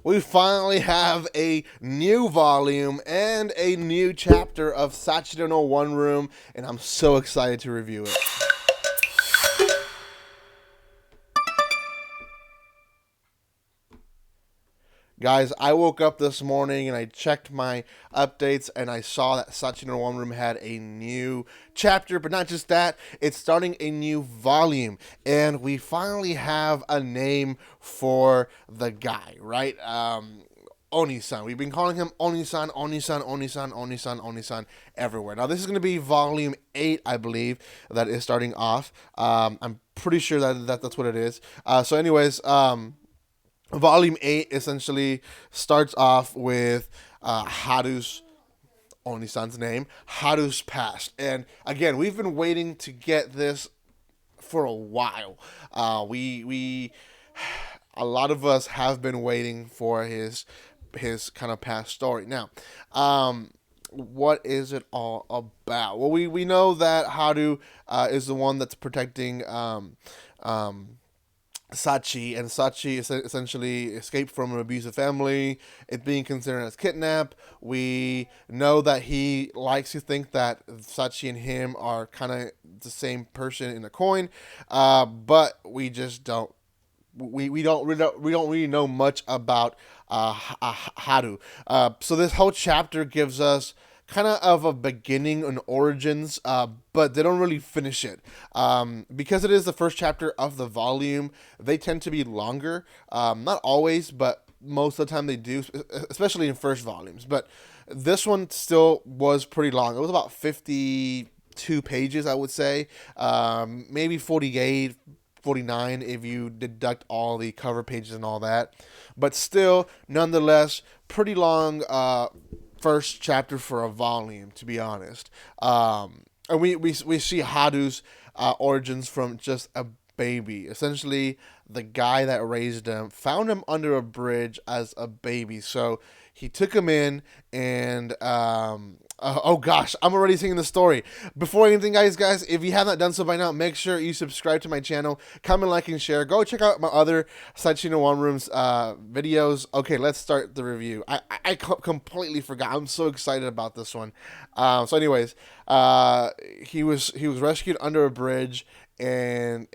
We finally have a new volume and a new chapter of Sachi-iro no One Room, and I'm so excited to review it. Guys, I woke up this morning and I checked my updates and I saw that Sachi-iro no One Room had a new chapter, but not just that, it's starting a new volume. And we finally have a name for the guy, right? Oni-san. We've been calling him Oni-san, Oni-san, Oni-san, Oni-san, Oni-san everywhere. Now, this is going to be volume 8, I believe, that is starting off. I'm pretty sure that's what it is. Volume 8 essentially starts off with Haru's Oni-san's name, Haru's past. And again, we've been waiting to get this for a while. We a lot of us have been waiting for his kind of past story. Now, what is it all about? Well, we know that Haru is the one that's protecting Sachi, and Sachi essentially escaped from an abusive family. It being considered as kidnap. We know that he likes to think that Sachi and him are kind of the same person in a coin, but we just don't. We don't really know much about Haru. So this whole chapter gives us kind of a beginning and origins, but they don't really finish it. Because it is the first chapter of the volume, they tend to be longer. Not always, but most of the time they do, especially in first volumes. But this one still was pretty long. It was about 52 pages, I would say. Maybe 48, 49 if you deduct all the cover pages and all that. But still, nonetheless, pretty long first chapter for a volume, to be honest. And we see Haru's origins from just a baby. Essentially, the guy that raised him found him under a bridge as a baby. So he took him in and oh gosh, I'm already seeing the story. Before anything, guys, if you haven't done so by now, make sure you subscribe to my channel, comment, like, and share. Go check out my other Sachi-iro One Room's videos. Okay, let's start the review. I completely forgot. I'm so excited about this one. Anyways, he was rescued under a bridge, and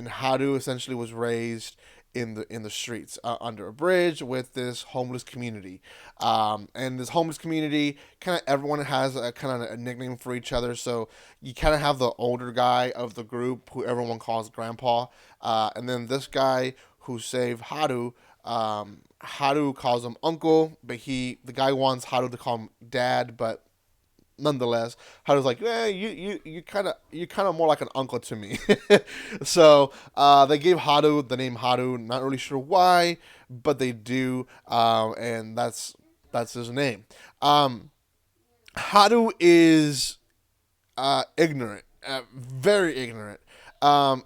Haru essentially was raised in the streets under a bridge with this homeless community. And this homeless community, kind of everyone has a kind of a nickname for each other. So you kind of have the older guy of the group who everyone calls Grandpa, and then this guy who saved Haru. Haru calls him Uncle, but the guy wants Haru to call him Dad, but nonetheless, Haru's like, you kind of more like an uncle to me. So they gave Haru the name Haru. Not really sure why, but they do, and that's his name. Haru is ignorant, very ignorant. And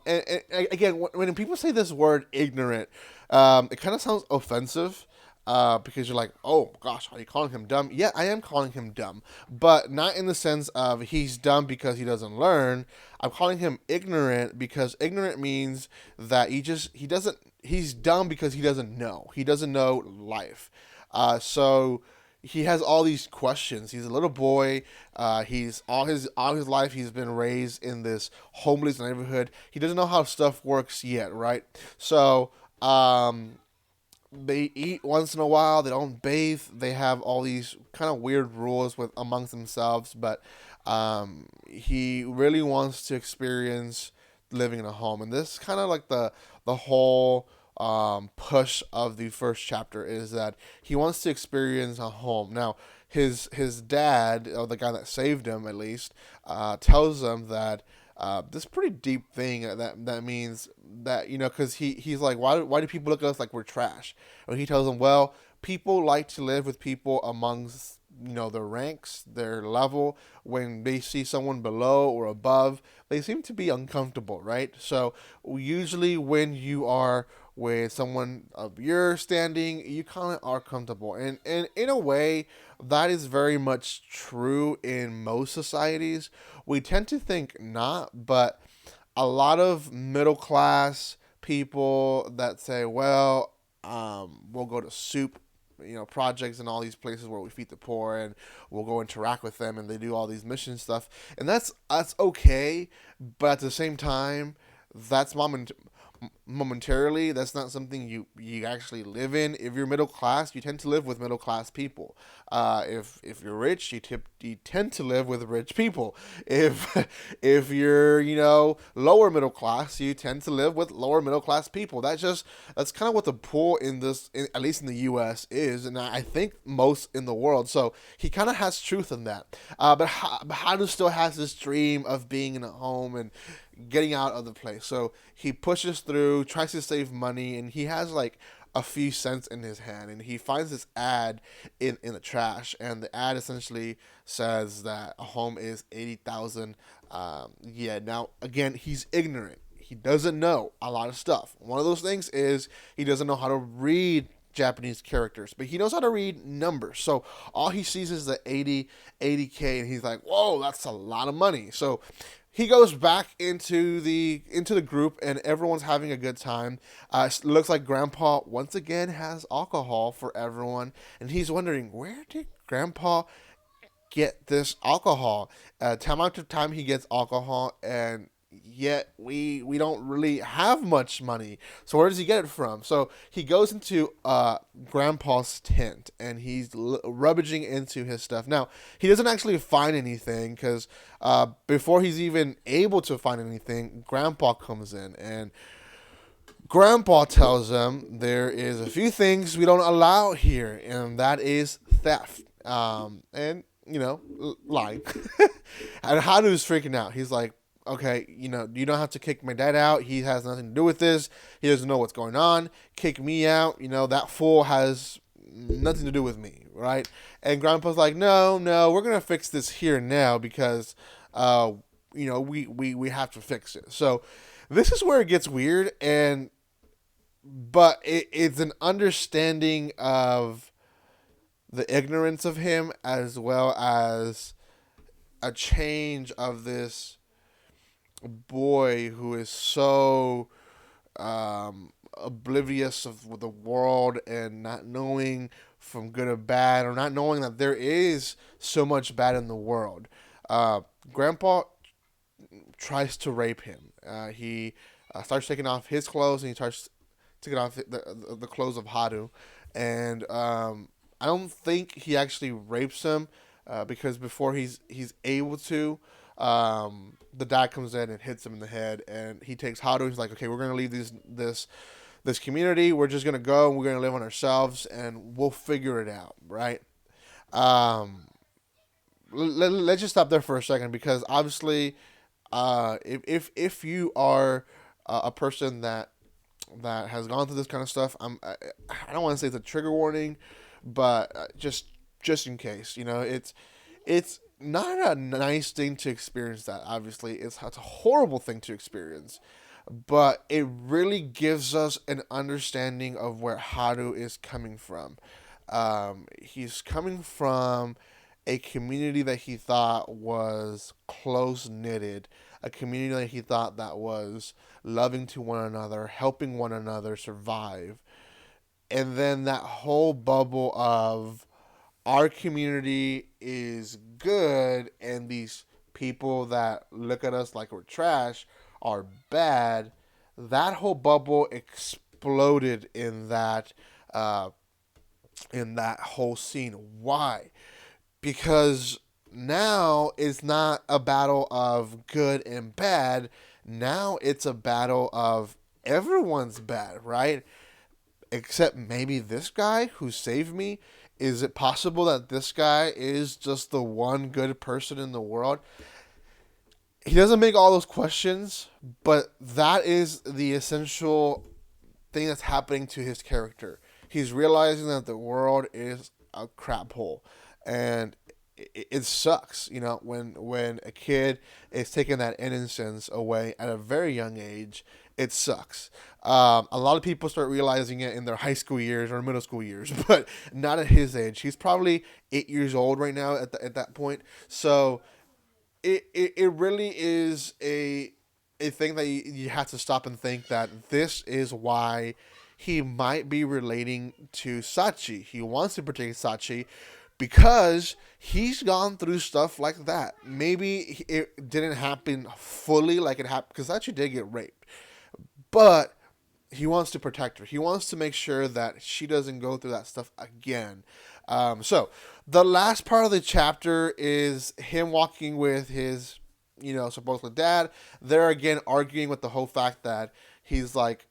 again, when people say this word ignorant, it kind of sounds offensive. Because you're like, oh gosh, are you calling him dumb? Yeah, I am calling him dumb, but not in the sense of he's dumb because he doesn't learn. I'm calling him ignorant because ignorant means that he's dumb because he doesn't know. He doesn't know life. So he has all these questions. He's a little boy. He's all his life he's been raised in this homeless neighborhood. He doesn't know how stuff works yet, right? So they eat once in a while. They don't bathe. They have all these kind of weird rules with amongst themselves. But he really wants to experience living in a home, and this is kind of like the whole push of the first chapter is that he wants to experience a home. Now, his dad, or the guy that saved him, at least, tells him that this pretty deep thing that means that, because he's like, why do people look at us like we're trash? And he tells them, well, people like to live with people amongst their ranks, their level. When they see someone below or above, they seem to be uncomfortable, right? So usually when you are with someone of your standing, you kind of are comfortable, and in a way that is very much true in most societies. We tend to think not, but a lot of middle class people that say, well, go to soup, projects and all these places where we feed the poor, and we'll go interact with them, and they do all these mission stuff, and that's okay, but at the same time, that's momentarily. That's not something you actually live in. If you're middle class, you tend to live with middle class people. If you're rich, you tend to live with rich people. If if you're lower middle class, you tend to live with lower middle class people. That's kind of what the pool at least in the U.S. is, and I think most in the world. So he kind of has truth in that. But Haru still has this dream of being in a home and getting out of the place. So he pushes through, tries to save money, and he has like a few cents in his hand, and he finds this ad in the trash, and the ad essentially says that a home is 80,000. Yeah. Now again, he's ignorant. He doesn't know a lot of stuff. One of those things is he doesn't know how to read Japanese characters, but he knows how to read numbers. So all he sees is the 80K, and he's like, "Whoa, that's a lot of money." So he goes back into the group, and everyone's having a good time. Looks like Grandpa once again has alcohol for everyone, and he's wondering, where did Grandpa get this alcohol? Time after time he gets alcohol, and yet we don't really have much money. So where does he get it from? So he goes into Grandpa's tent, and he's rummaging into his stuff. Now he doesn't actually find anything, because before he's even able to find anything, Grandpa comes in, and Grandpa tells him there is a few things we don't allow here, and that is theft, and lying. And Haru's freaking out. He's like, okay, you don't have to kick my dad out. He has nothing to do with this. He doesn't know what's going on. Kick me out. That fool has nothing to do with me, right? And Grandpa's like, no, we're going to fix this here and now, because, we have to fix it. So this is where it gets weird, but it's an understanding of the ignorance of him, as well as a change of this boy who is so oblivious of the world, and not knowing from good or bad, or not knowing that there is so much bad in the world. Grandpa tries to rape him. He starts taking off his clothes, and he starts taking off the clothes of Haru, and I don't think he actually rapes him, because before he's able to, the dad comes in and hits him in the head, and he takes Haru. He's like, okay, we're gonna leave this community. We're just gonna go, and we're gonna live on ourselves, and we'll figure it out, right? Let's just stop there for a second, because obviously, if you are a person that has gone through this kind of stuff, I don't want to say it's a trigger warning, but just in case, it's not a nice thing to experience that. Obviously, it's a horrible thing to experience, but it really gives us an understanding of where Haru is coming from. He's coming from a community that he thought was close knitted, a community that he thought that was loving to one another, helping one another survive, and then that whole bubble of our community is good, and these people that look at us like we're trash are bad. That whole bubble exploded in that whole scene. Why? Because now it's not a battle of good and bad. Now it's a battle of everyone's bad, right? Except maybe this guy who saved me. Is it possible that this guy is just the one good person in the world? He doesn't make all those questions, but that is the essential thing that's happening to his character. He's realizing that the world is a crap hole, and it sucks, when a kid is taking that innocence away at a very young age. It sucks. A lot of people start realizing it in their high school years or middle school years, but not at his age. He's probably 8 years old right now at that point. So it really is a thing that you have to stop and think that this is why he might be relating to Sachi. He wants to protect Sachi because he's gone through stuff like that. Maybe it didn't happen fully like it happened, because Sachi did get raped, but he wants to protect her. He wants to make sure that she doesn't go through that stuff again. So the last part of the chapter is him walking with his, supposedly dad. They're again arguing with the whole fact that he's like,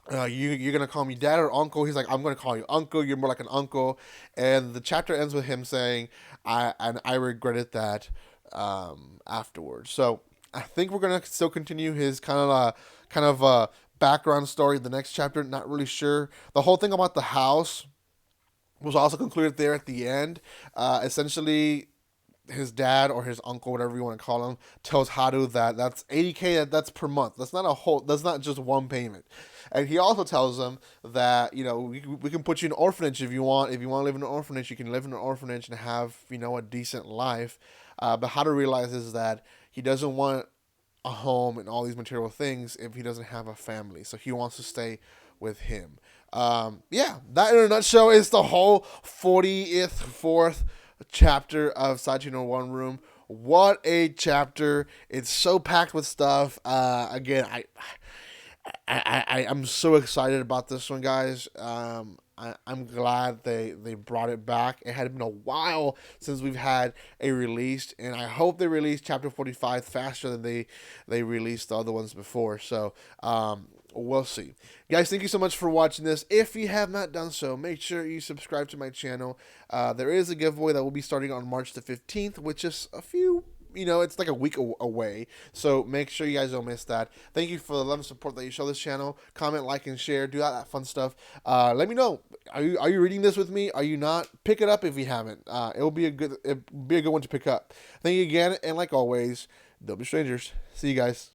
you're gonna call me dad or uncle. He's like, I'm gonna call you uncle. You're more like an uncle. And the chapter ends with him saying, I regretted that afterwards. So I think we're gonna still continue his kind of background story in the next chapter. Not really sure. The whole thing about the house was also concluded there at the end. Essentially, his dad or his uncle, whatever you want to call him, tells Haru that that's $80K. That's per month. That's not a whole. That's not just one payment. And he also tells him that we can put you in an orphanage if you want. If you want to live in an orphanage, you can live in an orphanage and have a decent life. But Haru realizes that he doesn't want a home and all these material things if he doesn't have a family. So he wants to stay with him. That in a nutshell is the whole 4th chapter of Sachi-iro no One Room. What a chapter. It's so packed with stuff. Again, I'm so excited about this one, guys. I'm glad they brought it back. It had been a while since we've had a release, and I hope they release chapter 45 faster than they released the other ones before. So we'll see. Guys, thank you so much for watching this. If you have not done so, make sure you subscribe to my channel. There is a giveaway that will be starting on March the 15th, which is it's like a week away. So make sure you guys don't miss that. Thank you for the love and support that you show this channel. Comment, like, and share. Do all that fun stuff. Let me know. Are you reading this with me? Are you not? Pick it up if you haven't. It'll be a good one to pick up. Thank you again, and like always, don't be strangers. See you guys.